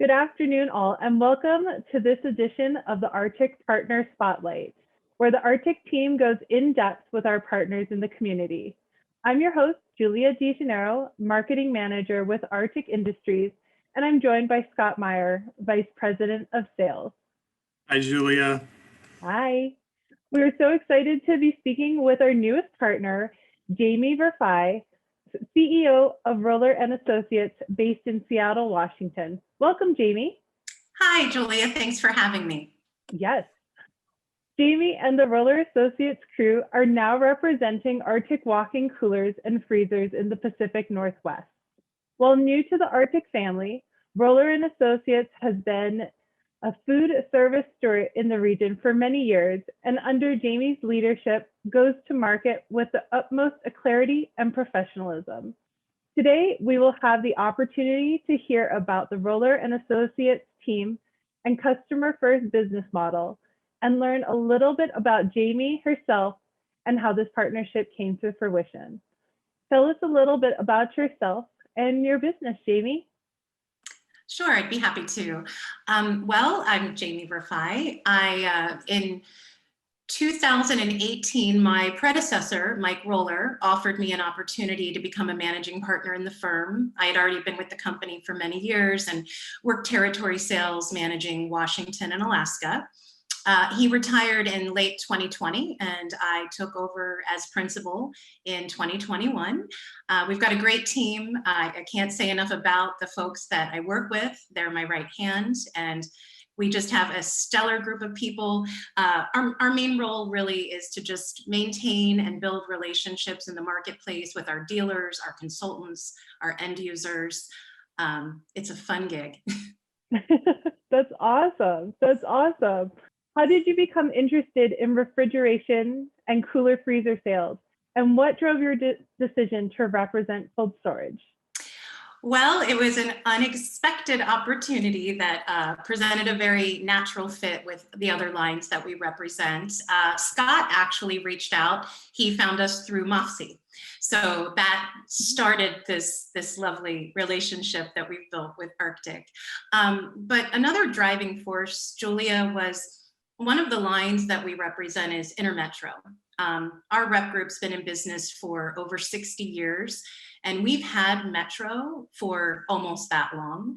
Good afternoon, all, and welcome to this edition of the Arctic Partner Spotlight, where the Arctic team goes in depth with our partners in the community. I'm your host, Julia DeGennaro, Marketing Manager with Arctic Industries, and I'm joined by Scott Meyer, Vice President of Sales. Hi, Julia. Hi. We are so excited to be speaking with our newest partner, Jayme Verfaille, CEO of Roller and Associates based in Seattle, Washington. Welcome, Jayme. Hi, Julia. Thanks for having me. Yes. Jayme and the Roller Associates crew are now representing Arctic walk-in coolers and freezers in the Pacific Northwest. While new to the Arctic family, Roller and Associates has been a food service store in the region for many years, and under Jayme's leadership goes to market with the utmost clarity and professionalism. Today, we will have the opportunity to hear about the Roller and Associates team and customer-first business model, and learn a little bit about Jayme herself and how this partnership came to fruition. Tell us a little bit about yourself and your business, Jayme. Sure, I'd be happy to. I'm Jayme Verfaille. In 2018, my predecessor, Mike Roller, offered me an opportunity to become a managing partner in the firm. I had already been with the company for many years and worked territory sales managing Washington and Alaska. He retired in late 2020, and I took over as principal in 2021. We've got a great team. I can't say enough about the folks that I work with. They're my right hand, and we just have a stellar group of people. Our main role really is to just maintain and build relationships in the marketplace with our dealers, our consultants, our end users. It's a fun gig. That's awesome. That's awesome. How did you become interested in refrigeration and cooler freezer sales? And what drove your decision to represent cold storage? Well, it was an unexpected opportunity that presented a very natural fit with the other lines that we represent. Scott actually reached out. He found us through MOFSI. So that started this lovely relationship that we've built with Arctic. But another driving force, Julia, was one of the lines that we represent is Intermetro. Our rep group's been in business for over 60 years, and we've had Metro for almost that long.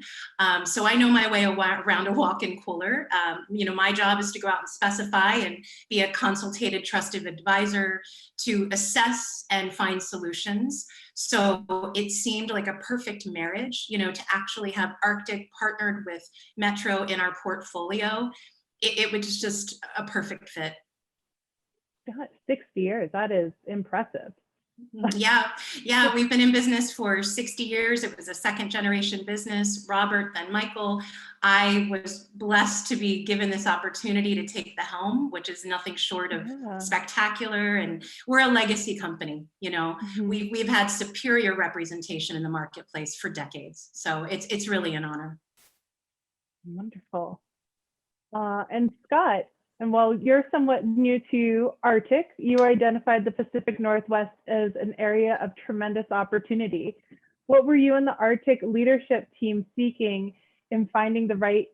So I know my way around a walk-in cooler. My job is to go out and specify and be a consultative, trusted advisor to assess and find solutions. So it seemed like a perfect marriage, to actually have Arctic partnered with Metro in our portfolio. It was just a perfect fit. God, 60 years, that is impressive. Yeah, we've been in business for 60 years. It was a second generation business, Robert, then Michael. I was blessed to be given this opportunity to take the helm, which is nothing short of spectacular. And we're a legacy company, we've had superior representation in the marketplace for decades. So it's really an honor. Wonderful. And Scott, and while you're somewhat new to Arctic, you identified the Pacific Northwest as an area of tremendous opportunity. What were you and the Arctic leadership team seeking in finding the right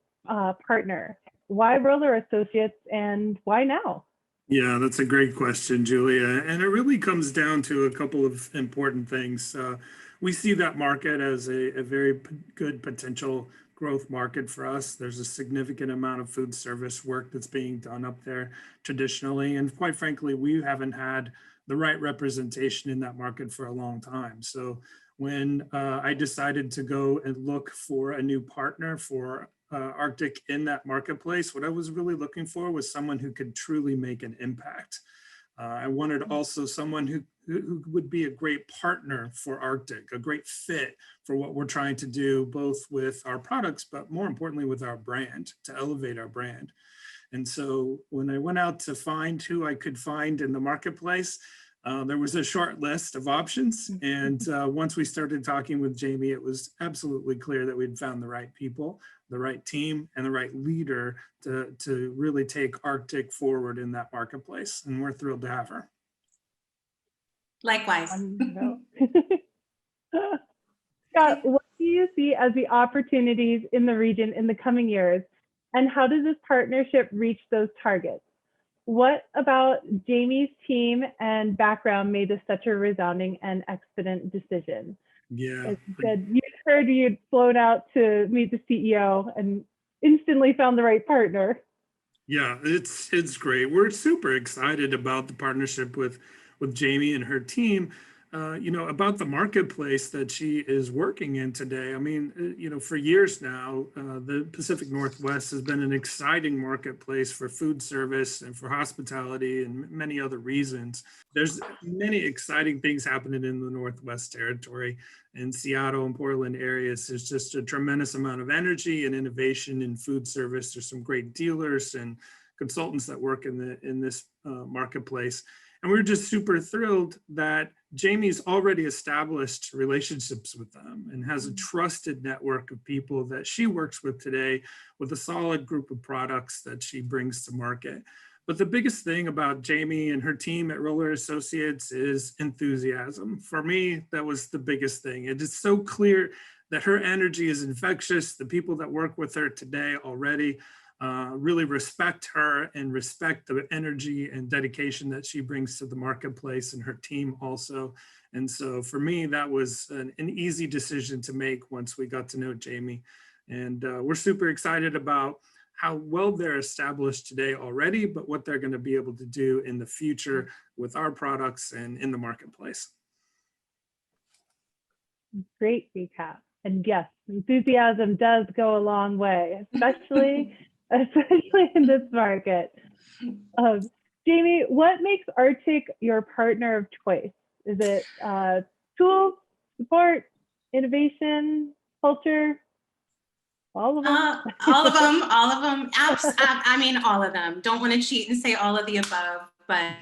partner? Why Roller Associates and why now? Yeah, that's a great question, Julia. And it really comes down to a couple of important things. We see that market as a very good potential growth market for us. There's a significant amount of food service work that's being done up there traditionally. And quite frankly, we haven't had the right representation in that market for a long time. So when I decided to go and look for a new partner for Arctic in that marketplace, what I was really looking for was someone who could truly make an impact. I wanted also someone who would be a great partner for Arctic, a great fit for what we're trying to do, both with our products, but more importantly with our brand, to elevate our brand. And so when I went out to find who I could find in the marketplace, there was a short list of options. And once we started talking with Jayme, it was absolutely clear that we'd found the right people, the right team, and the right leader to really take Arctic forward in that marketplace. And we're thrilled to have her. Likewise. Scott, what do you see as the opportunities in the region in the coming years? And how does this partnership reach those targets? What about Jayme's team and background made this such a resounding and expedient decision? Yeah. As you said, you heard you'd flown out to meet the CEO and instantly found the right partner. Yeah, it's great. We're super excited about the partnership with Jayme and her team. About the marketplace that she is working in today. I mean, for years now, the Pacific Northwest has been an exciting marketplace for food service and for hospitality and many other reasons. There's many exciting things happening in the Northwest Territory. In Seattle and Portland areas, there's just a tremendous amount of energy and innovation in food service. There's some great dealers and consultants that work in this marketplace. And we're just super thrilled that Jayme's already established relationships with them and has a trusted network of people that she works with today with a solid group of products that she brings to market. But the biggest thing about Jayme and her team at Roller Associates is enthusiasm. For me, that was the biggest thing. It is so clear that her energy is infectious. The people that work with her today already really respect her and respect the energy and dedication that she brings to the marketplace, and her team also. And so for me, that was an easy decision to make once we got to know Jayme. And we're super excited about how well they're established today already, but what they're going to be able to do in the future with our products and in the marketplace. Great recap. And yes, enthusiasm does go a long way, especially in this market. Jayme, what makes Arctic your partner of choice? Is it tools, support, innovation, culture? All of them? All of them, all of them. I mean, all of them. Don't want to cheat and say all of the above, but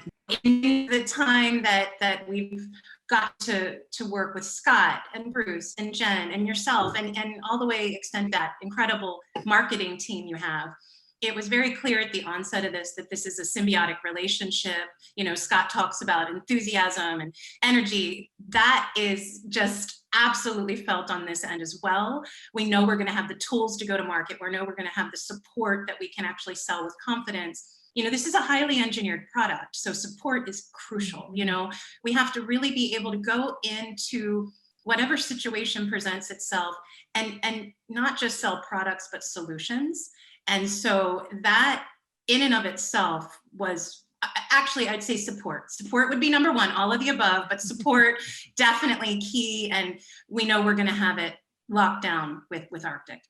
in the time that we've got to work with Scott and Bruce and Jen and yourself and all the way extend that incredible marketing team you have, it was very clear at the onset of this that this is a symbiotic relationship. Scott talks about enthusiasm and energy. That is just absolutely felt on this end as well. We know we're going to have the tools to go to market. We know we're going to have the support that we can actually sell with confidence. This is a highly engineered product, so support is crucial. We have to really be able to go into whatever situation presents itself and not just sell products, but solutions. And so that in and of itself was actually, I'd say support. Support would be number one, all of the above, but support definitely key. And we know we're going to have it locked down with Arctic.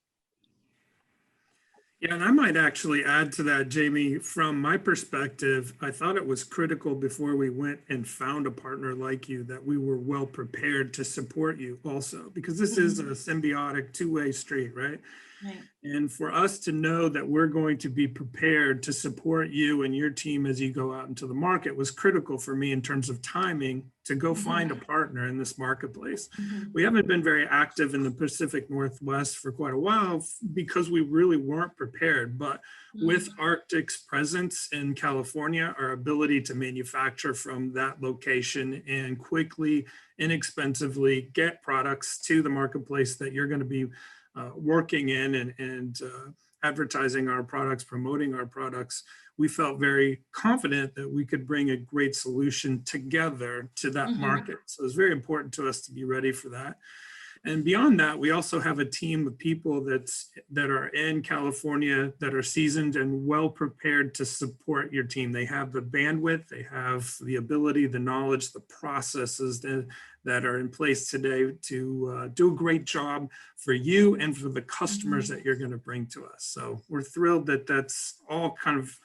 Yeah, and I might actually add to that, Jayme, from my perspective, I thought it was critical before we went and found a partner like you that we were well prepared to support you also, because this is a symbiotic two-way street, right? Right. And for us to know that we're going to be prepared to support you and your team as you go out into the market was critical for me in terms of timing to go find a partner in this marketplace. We haven't been very active in the Pacific Northwest for quite a while because we really weren't prepared. But with Arctic's presence in California, our ability to manufacture from that location and quickly, inexpensively get products to the marketplace that you're going to be working in and advertising our products, promoting our products, we felt very confident that we could bring a great solution together to that market. So it's very important to us to be ready for that. And beyond that, we also have a team of people that are in California that are seasoned and well prepared to support your team. They have the bandwidth, they have the ability, the knowledge, the processes that are in place today to do a great job for you and for the customers that you're going to bring to us. So we're thrilled that that's all kind of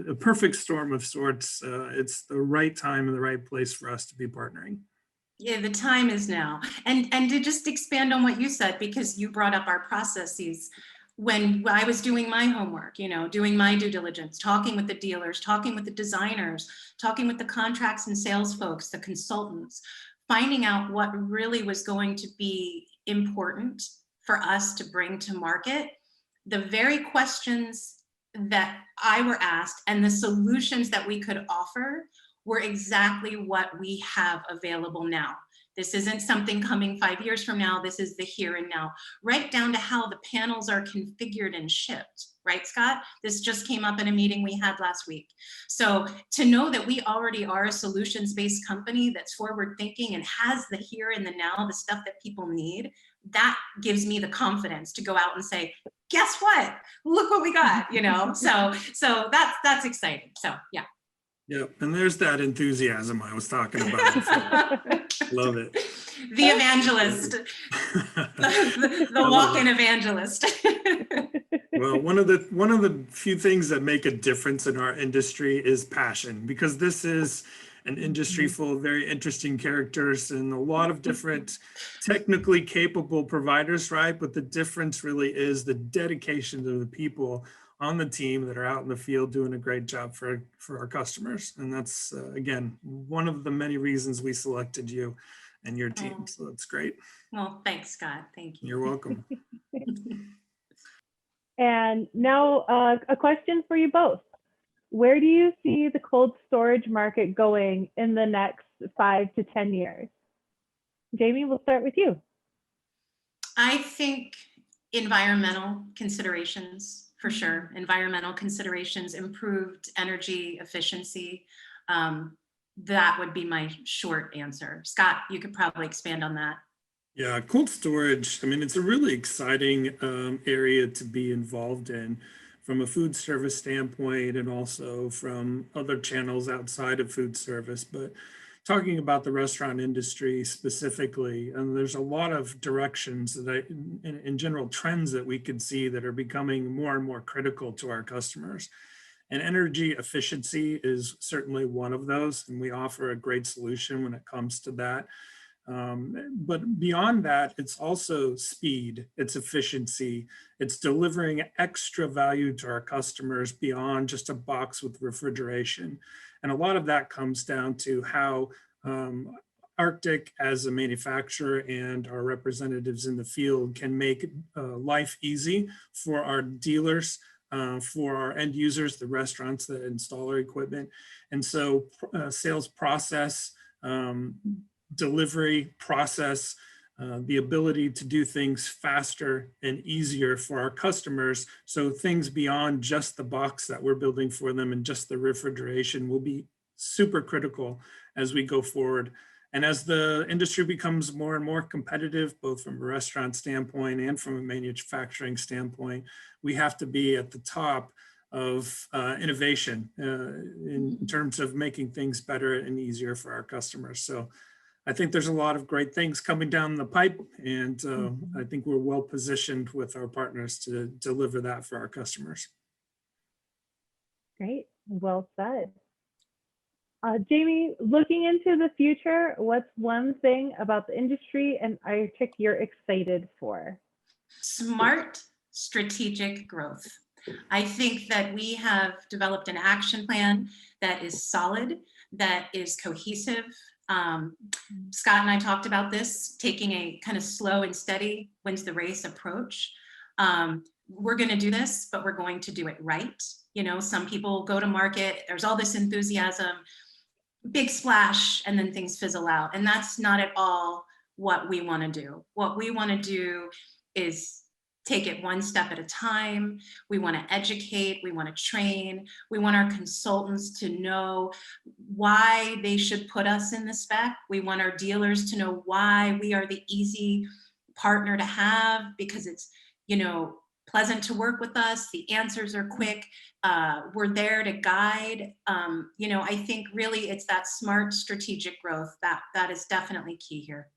a perfect storm of sorts. It's the right time and the right place for us to be partnering. Yeah, the time is now. And to just expand on what you said, because you brought up our processes. When I was doing my homework, doing my due diligence, talking with the dealers, talking with the designers, talking with the contracts and sales folks, the consultants, finding out what really was going to be important for us to bring to market, the very questions that I were asked and the solutions that we could offer were exactly what we have available now. This isn't something coming 5 years from now. This is the here and now, right down to how the panels are configured and shipped. Right, Scott? This just came up in a meeting we had last week. So to know that we already are a solutions-based company that's forward thinking and has the here and the now, the stuff that people need, that gives me the confidence to go out and say, guess what? Look what we got, you know? So that's exciting. So yeah. Yeah, and there's that enthusiasm I was talking about before. Love it. The evangelist, the walk-in evangelist. Well, one of the few things that make a difference in our industry is passion, because this is an industry full of very interesting characters and a lot of different technically capable providers, right? But the difference really is the dedication of the people on the team that are out in the field doing a great job for our customers. And that's, again, one of the many reasons we selected you and your team. So that's great. Well, thanks, Scott. Thank you. You're welcome. And now a question for you both. Where do you see the cold storage market going in the next 5 to 10 years? Jayme, we'll start with you. I think environmental considerations, for sure. Environmental considerations, improved energy efficiency. That would be my short answer. Scott, you could probably expand on that. Yeah, cold storage, I mean, it's a really exciting area to be involved in from a food service standpoint and also from other channels outside of food service. But talking about the restaurant industry specifically, and there's a lot of directions that in general trends that we could see that are becoming more and more critical to our customers. And energy efficiency is certainly one of those, and we offer a great solution when it comes to that. But beyond that, it's also speed, it's efficiency, it's delivering extra value to our customers beyond just a box with refrigeration. And a lot of that comes down to how Arctic as a manufacturer and our representatives in the field can make life easy for our dealers, for our end users, the restaurants that install our equipment. And so sales process, delivery process, the ability to do things faster and easier for our customers. So things beyond just the box that we're building for them and just the refrigeration will be super critical as we go forward. And as the industry becomes more and more competitive, both from a restaurant standpoint and from a manufacturing standpoint, we have to be at the top of innovation in terms of making things better and easier for our customers. So I think there's a lot of great things coming down the pipe, and I think we're well positioned with our partners to deliver that for our customers. Great, well said. Jayme, looking into the future, what's one thing about the industry and Arctic you're excited for? Smart strategic growth. I think that we have developed an action plan that is solid, that is cohesive. Scott and I talked about this, taking a kind of slow and steady wins the race approach. We're going to do this, but we're going to do it right. You know, some people go to market, there's all this enthusiasm, big splash, and then things fizzle out. And that's not at all what we want to do. What we want to do is take it one step at a time. We want to educate, we want to train, we want our consultants to know why they should put us in the spec. We want our dealers to know why we are the easy partner to have, because it's, you know, pleasant to work with us. The answers are quick. We're there to guide. You know, I think really it's that smart strategic growth that is definitely key here.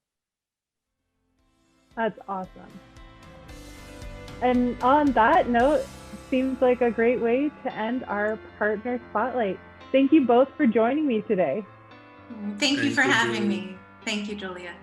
That's awesome. And on that note, seems like a great way to end our partner spotlight. Thank you both for joining me today. Thank you for having me. Thank you, Julia.